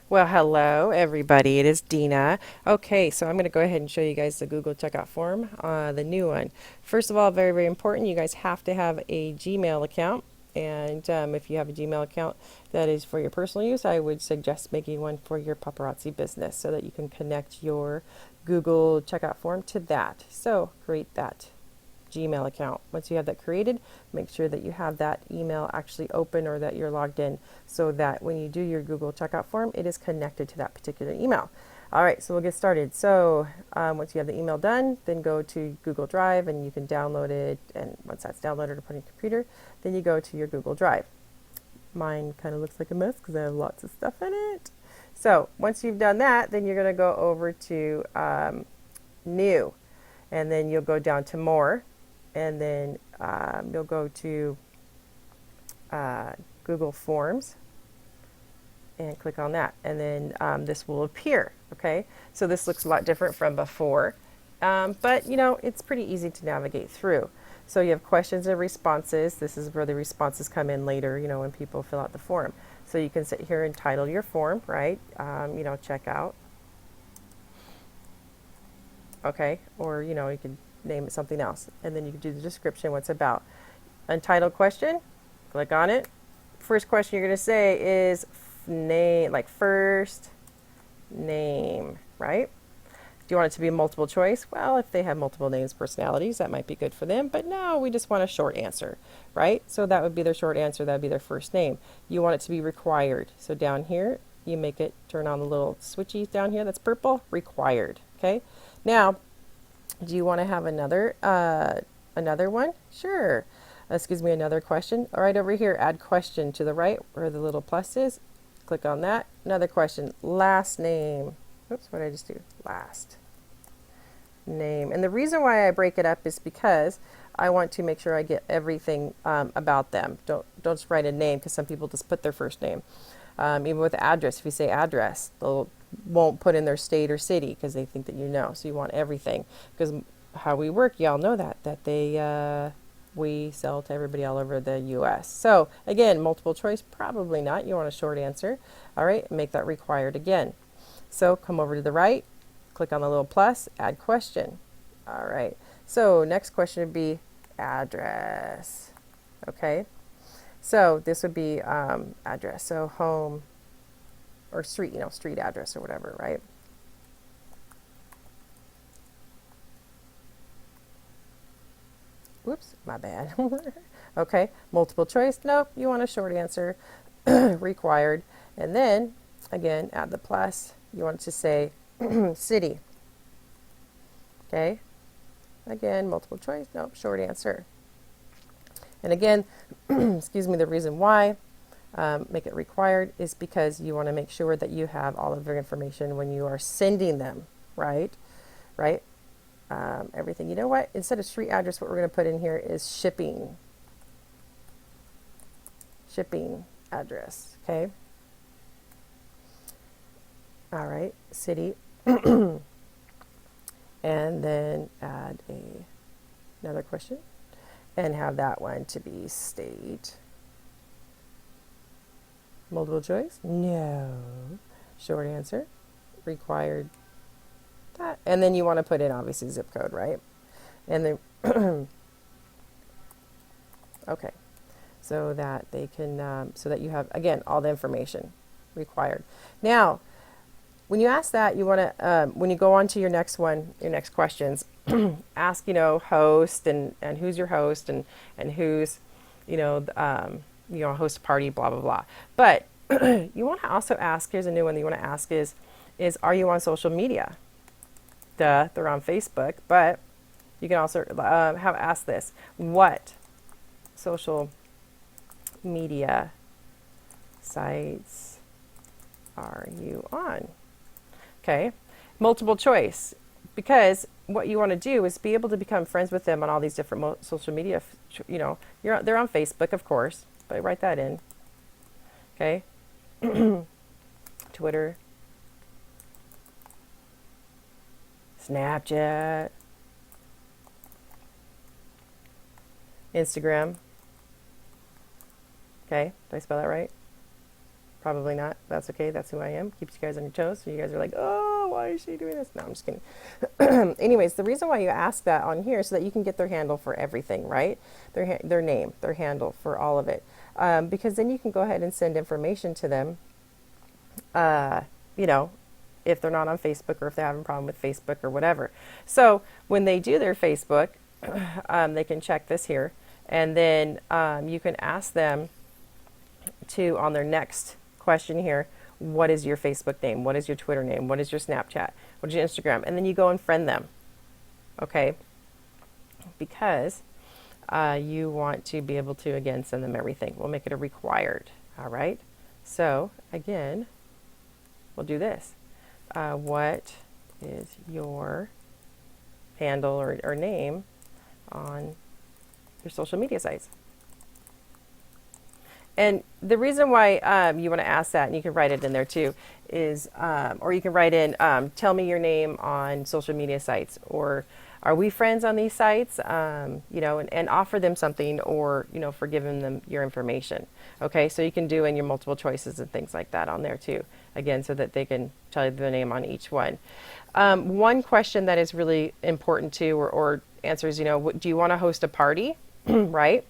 Well, hello everybody. It is Dina. Okay, so I'm going to go ahead and show you guys the Google checkout form, the new one. First of all, very, very important, you guys have to have a Gmail account. And if you have a Gmail account that is for your personal use, I would suggest making one for your paparazzi business so that you can connect your Google checkout form to that. So create that Gmail account. Once you have that created, make sure that you have that email actually open or that you're logged in so that when you do your Google checkout form, it is connected to that particular email. All right, so we'll get started. So once you have the email done, then go to Google Drive and you can download it. And once that's downloaded or put on your computer, then you go to your Google Drive. Mine kind of looks like a mess because I have lots of stuff in it. So once you've done that, then you're going to go over to New, and then you'll go down to More, and then you'll go to Google Forms and click on that, and then this will appear. Okay, so this looks a lot different from before, but you know, it's pretty easy to navigate through. So you have questions and responses. This is where the responses come in later, you know, when people fill out the form. So you can sit here and title your form, right? You know, check out. Okay, or you know, you can name it something else, and then you can do the description, what it's about. Untitled question, click on it. First question you're going to say is name, like first name, right? Do you want it to be multiple choice? Well, if they have multiple names, personalities, that might be good for them. But no, we just want a short answer, right? So that would be their short answer. That would be their first name. You want it to be required. So down here, you make it turn on the little switchy down here that's purple, required. Okay. Now, do you want to have another one? Sure. Excuse me, another question. All right, over here, add question to the right where the little plus is. Click on that. Another question. Last name. Oops, what did I just do? Last name. And the reason why I break it up is because I want to make sure I get everything about them. Don't just write a name because some people just put their first name. Even with address, if you say address, they'll won't put in their state or city because they think that you know. So you want everything because how we work, y'all know that they we sell to everybody all over the U.S. So again, multiple choice, probably not. You want a short answer. All right, make that required again. So come over to the right, click on the little plus, add question. All right. So next question would be address. Okay. So this would be address. So home or street, you know, street address or whatever, right? Whoops, my bad. Okay, multiple choice. Nope, you want a short answer. Required. And then, again, add the plus. You want to say city. Okay, again, multiple choice. Nope, short answer. And again, excuse me, the reason why make it required is because you want to make sure that you have all of your information when you are sending them, right? Right? Everything. You know what? Instead of street address, what we're going to put in here is shipping. Shipping address. Okay. All right. City. And then add another question and have that one to be state. Multiple choice? No. Short answer. Required that. And then you want to put in obviously zip code, right? And then, okay. So that they can, so that you have, again, all the information required. Now, when you ask that, you want to, when you go on to your next one, your next questions, ask, you know, host and who's your host and who's, you know, host a party, blah, blah, blah. But you want to also ask, here's a new one that you want to ask is are you on social media? Duh, they're on Facebook, but you can also have asked this, what social media sites are you on? Okay, multiple choice, because what you want to do is be able to become friends with them on all these different social media. You know, they're on Facebook, of course, but write that in. Okay, Twitter, Snapchat, Instagram. Okay, did I spell that right? Probably not. That's okay. That's who I am. Keeps you guys on your toes. So you guys are like, oh, why is she doing this? No, I'm just kidding. Anyways, the reason why you ask that on here is so that you can get their handle for everything, right? Their name, their handle for all of it. Because then you can go ahead and send information to them, you know, if they're not on Facebook or if they're having a problem with Facebook or whatever. So when they do their Facebook, they can check this here. And then you can ask them to, on their next question here, what is your Facebook name? What is your Twitter name? What is your Snapchat? What is your Instagram? And then you go and friend them, okay? Because you want to be able to, again, send them everything. We'll make it a required, all right? So, again, we'll do this. What is your handle or name on your social media sites? And the reason why you want to ask that, and you can write it in there too, is, or you can write in, tell me your name on social media sites, or are we friends on these sites? You know, and offer them something, or, you know, for giving them your information. Okay, so you can do in your multiple choices and things like that on there too. Again, so that they can tell you the name on each one. One question that is really important too, or answers, you know, do you want to host a party? Right?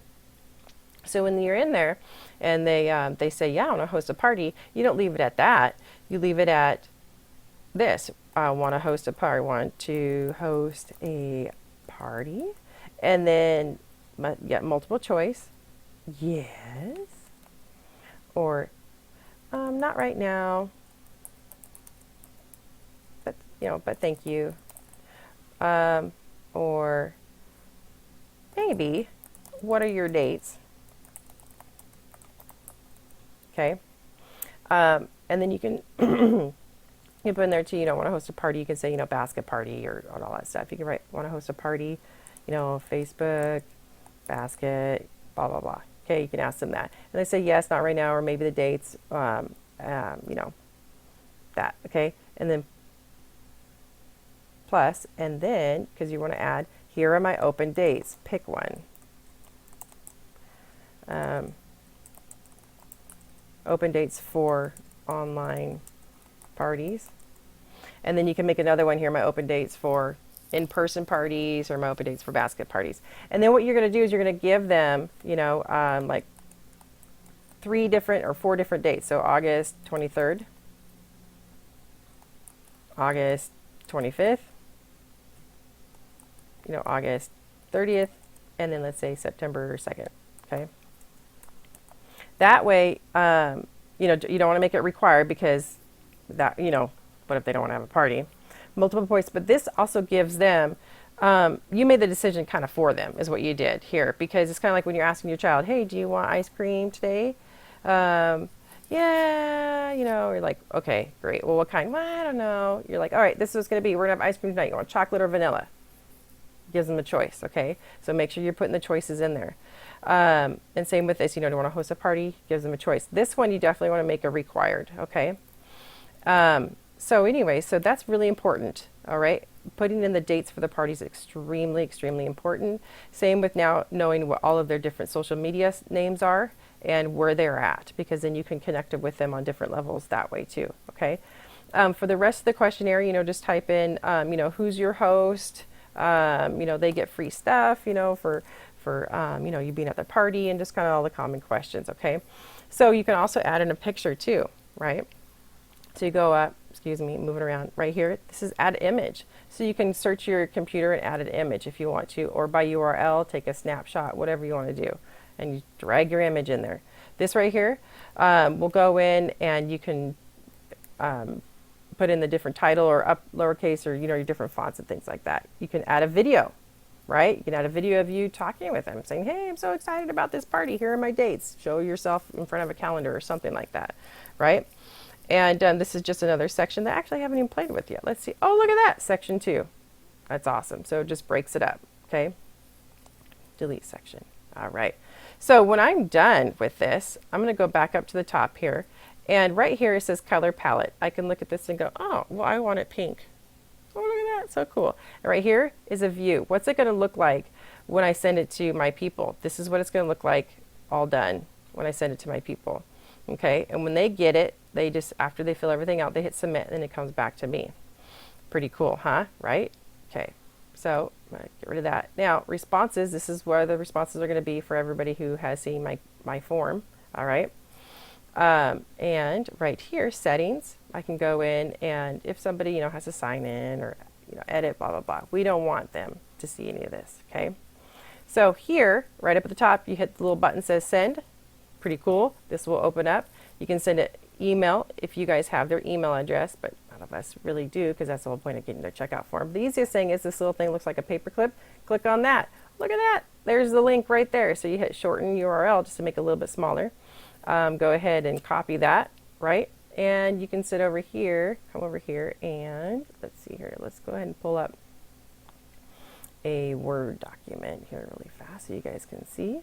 So when you're in there and they say, yeah, I want to host a party, you don't leave it at that. You leave it at this. I want to host a party. Want to host a party. And then get multiple choice. Yes. Or not right now. But, you know, but thank you. Or maybe, what are your dates? Okay. And then you can you put in there too, you know, want to host a party. You can say, you know, basket party or all that stuff. You can write, want to host a party, you know, Facebook, basket, blah, blah, blah. Okay, you can ask them that. And they say, yes, not right now, or maybe the dates, you know, that, okay? And then plus, and then, because you want to add, here are my open dates. Pick one. Open dates for online parties. And then you can make another one here, my open dates for in-person parties, or my open dates for basket parties. And then what you're going to do is you're going to give them, you know, like 3 different or 4 different dates. So August 23rd, August 25th, you know, August 30th, and then let's say September 2nd, okay? That way, you know, you don't want to make it required, because that, you know, what if they don't want to have a party? Multiple points, but this also gives them, you made the decision kind of for them, is what you did here, because it's kind of like when you're asking your child, hey, do you want ice cream today? Yeah, you know, you're like, okay, great. Well, what kind? Well, I don't know. You're like, all right, this is going to be, we're going to have ice cream tonight. You want chocolate or vanilla? Gives them a choice, okay? So make sure you're putting the choices in there. And same with this, you know, do you want to host a party? Gives them a choice. This one you definitely want to make a required, okay? So anyway, so that's really important, all right? Putting in the dates for the parties is extremely, extremely important. Same with now knowing what all of their different social media names are and where they're at, because then you can connect it with them on different levels that way too, okay? For the rest of the questionnaire, you know, just type in, you know, who's your host? You know, they get free stuff, you know, for you know, you being at the party, and just kind of all the common questions, okay? So you can also add in a picture too, right? So you go up, excuse me, moving around right here. This is add image. So you can search your computer and add an image if you want to, or by URL, take a snapshot, whatever you want to do. And you drag your image in there. This right here, will go in, and you can put in the different title, or up lowercase, or, you know, your different fonts and things like that. You can add a video, right? You can add a video of you talking with them, saying, hey, I'm so excited about this party. Here are my dates. Show yourself in front of a calendar or something like that, right? And this is just another section that actually I haven't even played with yet. Let's see. Oh, look at that. Section 2. That's awesome. So it just breaks it up, okay? Delete section. All right. So when I'm done with this, I'm going to go back up to the top here. And right here it says color palette. I can look at this and go, oh, well, I want it pink. Oh, look at that. So cool. And right here is a view. What's it going to look like when I send it to my people? This is what it's going to look like all done when I send it to my people. Okay, and when they get it, they just, after they fill everything out, they hit submit and it comes back to me. Pretty cool, huh? Right? Okay, so I'm gonna get rid of that. Now, responses, this is where the responses are gonna be for everybody who has seen my form, all right? And right here, settings, I can go in and if somebody, has to sign in or, edit, blah, blah, blah, we don't want them to see any of this, okay? So here, right up at the top, you hit the little button that says send. Pretty cool. This will open up. You can send an email if you guys have their email address, but none of us really do because that's the whole point of getting their checkout form. The easiest thing is this little thing looks like a paperclip. Click on that. Look at that. There's the link right there. So you hit shorten URL just to make it a little bit smaller. Go ahead and copy that, right? And you can sit over here, come over here, and let's see here. Let's go ahead and pull up a Word document here really fast so you guys can see.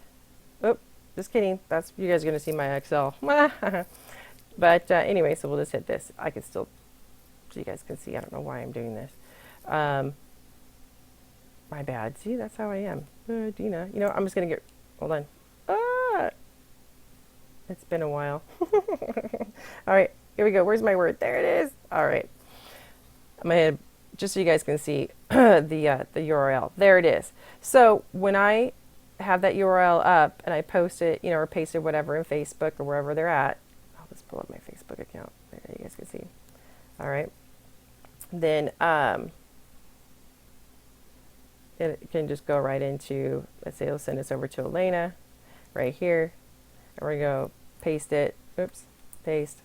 Oh, just kidding. That's, you guys are going to see my Excel. But anyway, so we'll just hit this. I can still, so you guys can see. I don't know why I'm doing this. My bad. See, that's how I am. Dina, I'm just going to get, hold on. It's been a while. All right, here we go. Where's my Word? There it is. All right. I'm going to, just so you guys can see the URL. There it is. So when I have that URL up and I post it, or paste it, whatever, in Facebook or wherever they're at, I'll just pull up my Facebook account. There you guys can see. All right. Then it can just go right into, let's say it'll send us over to Elena right here. And we're going to paste it. Oops, paste.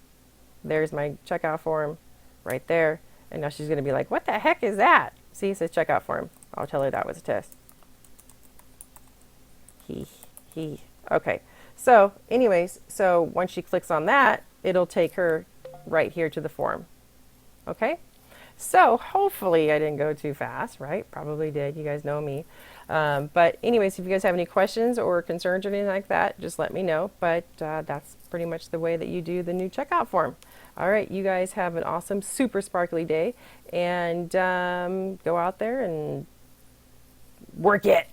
There's my checkout form right there. And now she's going to be like, what the heck is that? See, it says checkout form. I'll tell her that was a test. Okay. So anyways, so once she clicks on that, it'll take her right here to the form. Okay. So hopefully I didn't go too fast, right? Probably did. You guys know me. But anyways, if you guys have any questions or concerns or anything like that, just let me know. But that's pretty much the way that you do the new checkout form. All right, you guys have an awesome, super sparkly day, and go out there and work it.